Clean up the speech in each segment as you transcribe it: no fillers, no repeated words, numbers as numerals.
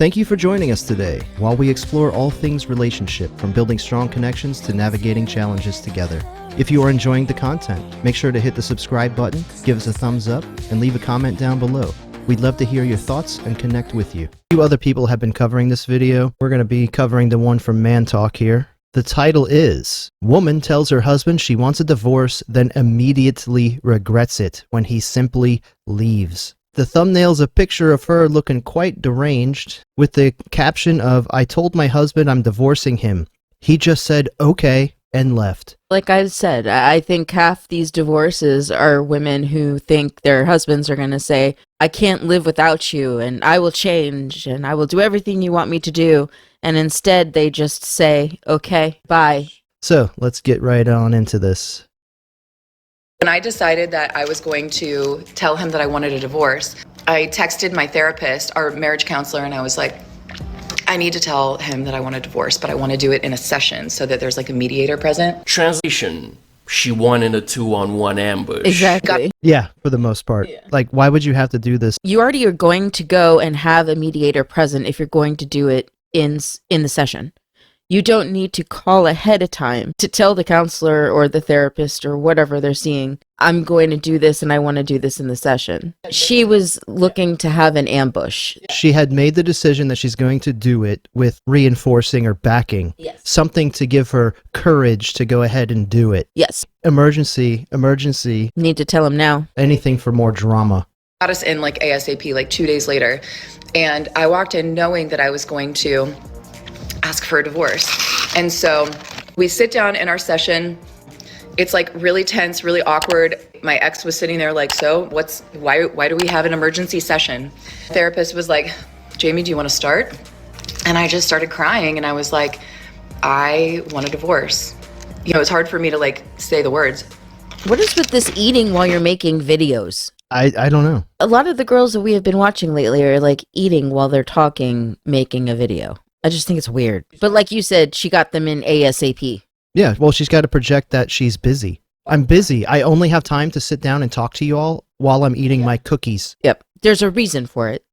Thank you for joining us today while we explore all things relationship, from building strong connections to navigating challenges together. If you are enjoying the content, make sure to hit the subscribe button, give us a thumbs up, and leave a comment down below. We'd love to hear your thoughts and connect with you. A few other people have been covering this video. We're going to be covering the one from Man Talk here. The title is, Woman Tells Her Husband She Wants a Divorce, Then Immediately Regrets It When He Simply Leaves. The thumbnail's a picture of her looking quite deranged, with the caption of, I told my husband I'm divorcing him. He just said, okay, and left. Like I said, I think half these divorces are women who think their husbands are going to say, I can't live without you, and I will change, and I will do everything you want me to do. And instead, they just say, okay, bye. So, let's get right on into this. When I decided that I was going to tell him that I wanted a divorce, I texted my therapist, our marriage counselor, and I was like, I need to tell him that I want a divorce, but I want to do it in a session so that there's like a mediator present. Translation, she won in a 2-on-1 ambush. Exactly. Yeah, for the most part. Yeah. Like, why would you have to do this? You already are going to go and have a mediator present if you're going to do it in the session. You don't need to call ahead of time to tell the counselor or the therapist or whatever they're seeing, I'm going to do this and I want to do this in the session. She was looking to have an ambush. She had made the decision that she's going to do it with reinforcing or backing. Yes. Something to give her courage to go ahead and do it. Yes. Emergency, emergency, Need to tell him now. anything for more drama. Got us in like ASAP, like 2 days later. And I walked in knowing that I was going to ask for a divorce. And so we sit down in our session. It's like really tense, really awkward. My ex was sitting there like, so why do we have an emergency session? The therapist was like, Jamie, do you want to start? And I just started crying and I was like, I want a divorce. You know, it's hard for me to like say the words. What is with this eating while you're making videos? I don't know. A lot of the girls that we have been watching lately are like eating while they're talking, making a video. I just think it's weird. But like you said, she got them in ASAP. Yeah, well, she's got to project that she's busy. I'm busy. I only have time to sit down and talk to you all while I'm eating my cookies. Yep. There's a reason for it.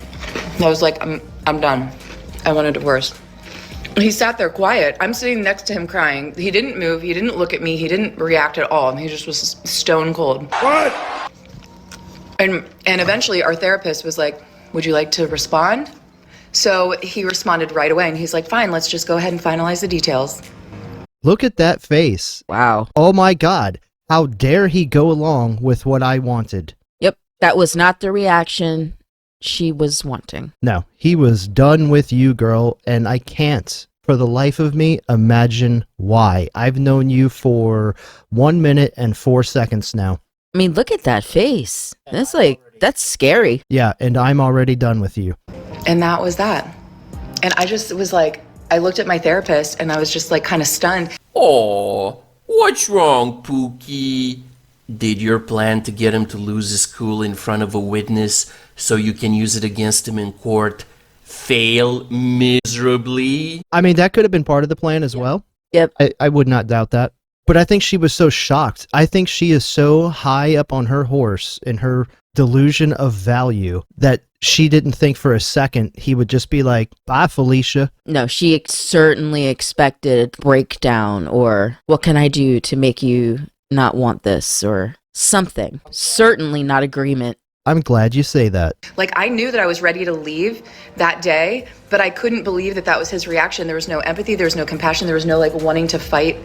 I was like, I'm done. I want a divorce. He sat there quiet. I'm sitting next to him crying. He didn't move. He didn't look at me. He didn't react at all. He just was stone cold. What? And eventually our therapist was like, would you like to respond? So he responded right away and he's like, fine, let's just go ahead and finalize the details. Look at that face. Wow. Oh my God. How dare he go along with what I wanted? Yep. That was not the reaction she was wanting. No, he was done with you, girl, and I can't, for the life of me, imagine why. I've known you for 1 minute and 4 seconds now. I mean, look at that face. That's scary. Yeah, and I'm already done with you. And that was that. And I just was like, I looked at my therapist and I was just like kind of stunned. Aw, what's wrong, Pookie? Did your plan to get him to lose his cool in front of a witness so you can use it against him in court fail miserably? I mean, that could have been part of the plan as well. Yep. I would not doubt that. But I think she was so shocked. I think she is so high up on her horse in her delusion of value that she didn't think for a second he would just be like, bye, Felicia. No, she certainly expected breakdown or what can I do to make you not want this or something. Certainly not agreement. I'm glad you say that. Like I knew that I was ready to leave that day, but I couldn't believe that that was his reaction. There was no empathy. There was no compassion. There was no like wanting to fight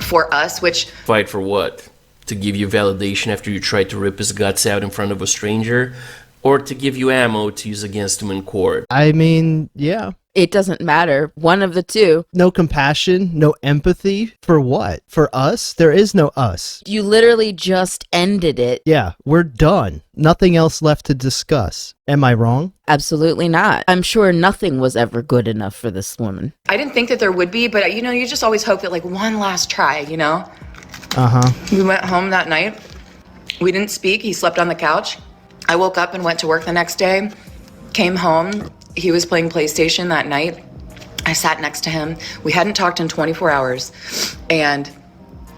for us, which... Fight for what? To give you validation after you tried to rip his guts out in front of a stranger? Or to give you ammo to use against him in court? I mean, yeah. It doesn't matter. One of the two. No compassion, no empathy. For what? For us? There is no us. You literally just ended it. Yeah, we're done. Nothing else left to discuss. Am I wrong? Absolutely not. I'm sure nothing was ever good enough for this woman. I didn't think that there would be, but you know, you just always hope that like one last try, you know? Uh-huh. We went home that night. We didn't speak. He slept on the couch. I woke up and went to work the next day, came home. He was playing PlayStation that night. I sat next to him. We hadn't talked in 24 hours. And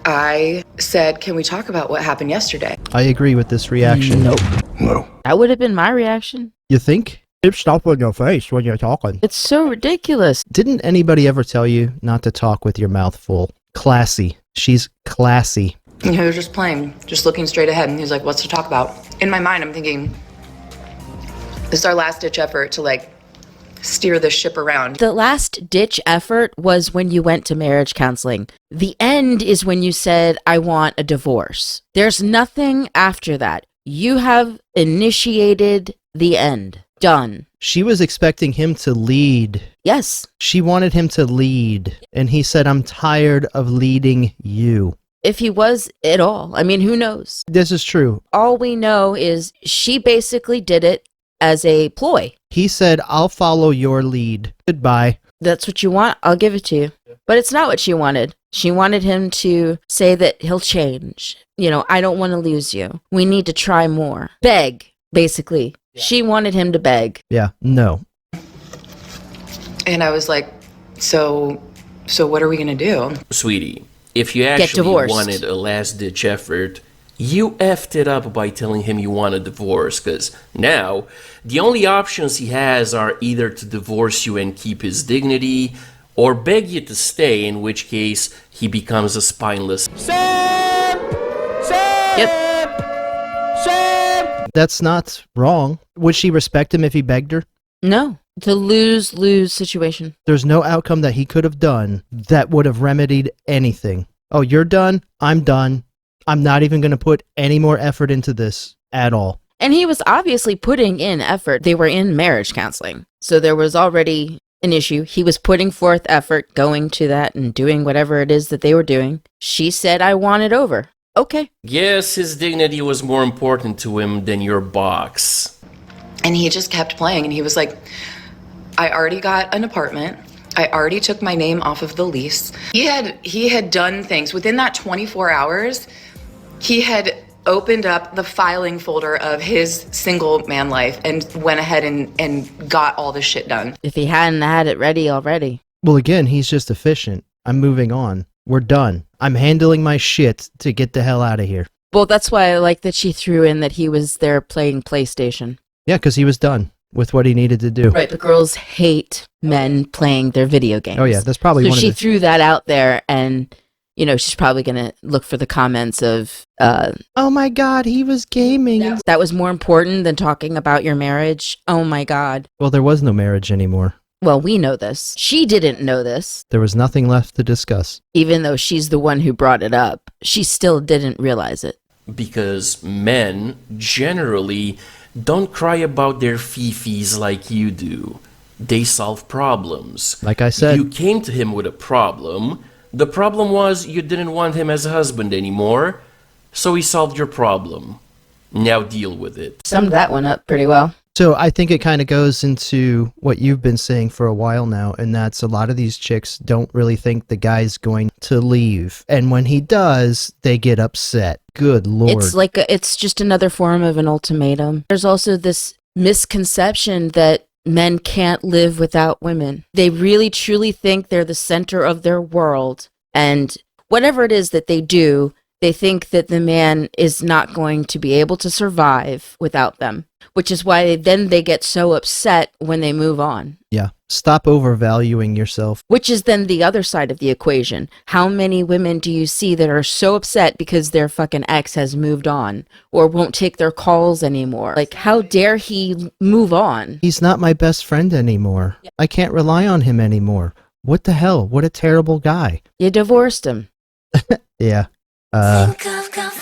I said, can we talk about what happened yesterday? I agree with this reaction. Nope. No. That would have been my reaction. You think? Keep stuff in your face when you're talking. It's so ridiculous. Didn't anybody ever tell you not to talk with your mouth full? Classy. She's classy. You know, he was just playing, just looking straight ahead. And he's like, what's to talk about? In my mind, I'm thinking, this is our last ditch effort to like steer the ship around. The last ditch effort was when you went to marriage counseling. The end is when you said, I want a divorce. There's nothing after that. You have initiated the end. Done. She was expecting him to lead. Yes. She wanted him to lead. And he said, I'm tired of leading you. If he was at all. I mean, who knows? This is true. All we know is she basically did it as a ploy. He said, I'll follow your lead. Goodbye. That's what you want. I'll give it to you. But it's not what she wanted. She wanted him to say that he'll change. You know, I don't want to lose you. We need to try more. Beg, basically. Yeah. She wanted him to beg. Yeah, no. And I was like, so what are we going to do? Sweetie, if you actually wanted a last-ditch effort, you effed it up by telling him you want a divorce, because now the only options he has are either to divorce you and keep his dignity, or beg you to stay, in which case he becomes a spineless Sam! Yep. Sam! That's not wrong. Would she respect him if he begged her? No. It's a lose-lose situation. There's no outcome that he could have done that would have remedied anything. Oh, you're done? I'm done. I'm not even going to put any more effort into this at all. And he was obviously putting in effort. They were in marriage counseling. So there was already an issue. He was putting forth effort, going to that and doing whatever it is that they were doing. She said, I want it over. Okay. Yes, his dignity was more important to him than your box. And he just kept playing. And he was like, I already got an apartment. I already took my name off of the lease. He had done things. Within that 24 hours, he had opened up the filing folder of his single man life and went ahead and got all this shit done. If he hadn't had it ready already. Well, again, he's just efficient. I'm moving on. We're done. I'm handling my shit to get the hell out of here. Well, that's why I like that she threw in that he was there playing PlayStation. Yeah, because he was done with what he needed to do. Right, the girls hate men playing their video games. Oh yeah, that's probably so one of she the... threw that out there, and you know she's probably gonna look for the comments of, oh my God, he was gaming. That was more important than talking about your marriage. Oh my God. Well, there was no marriage anymore. Well, we know this. She didn't know this. There was nothing left to discuss. Even though she's the one who brought it up, she still didn't realize it. Because men generally don't cry about their fifis like you do. They solve problems. Like I said. You came to him with a problem. The problem was you didn't want him as a husband anymore, so he solved your problem. Now deal with it. Summed that one up pretty well. So I think it kind of goes into what you've been saying for a while now, and that's a lot of these chicks don't really think the guy's going to leave. And when he does, they get upset. Good Lord. It's just another form of an ultimatum. There's also this misconception that men can't live without women. They really truly think they're the center of their world. And whatever it is that they do, they think that the man is not going to be able to survive without them, which is why then they get so upset when they move on. Yeah. Stop overvaluing yourself. Which is then the other side of the equation. How many women do you see that are so upset because their fucking ex has moved on or won't take their calls anymore? Like, how dare he move on? He's not my best friend anymore. I can't rely on him anymore. What the hell? What a terrible guy. You divorced him. Yeah. Think I've got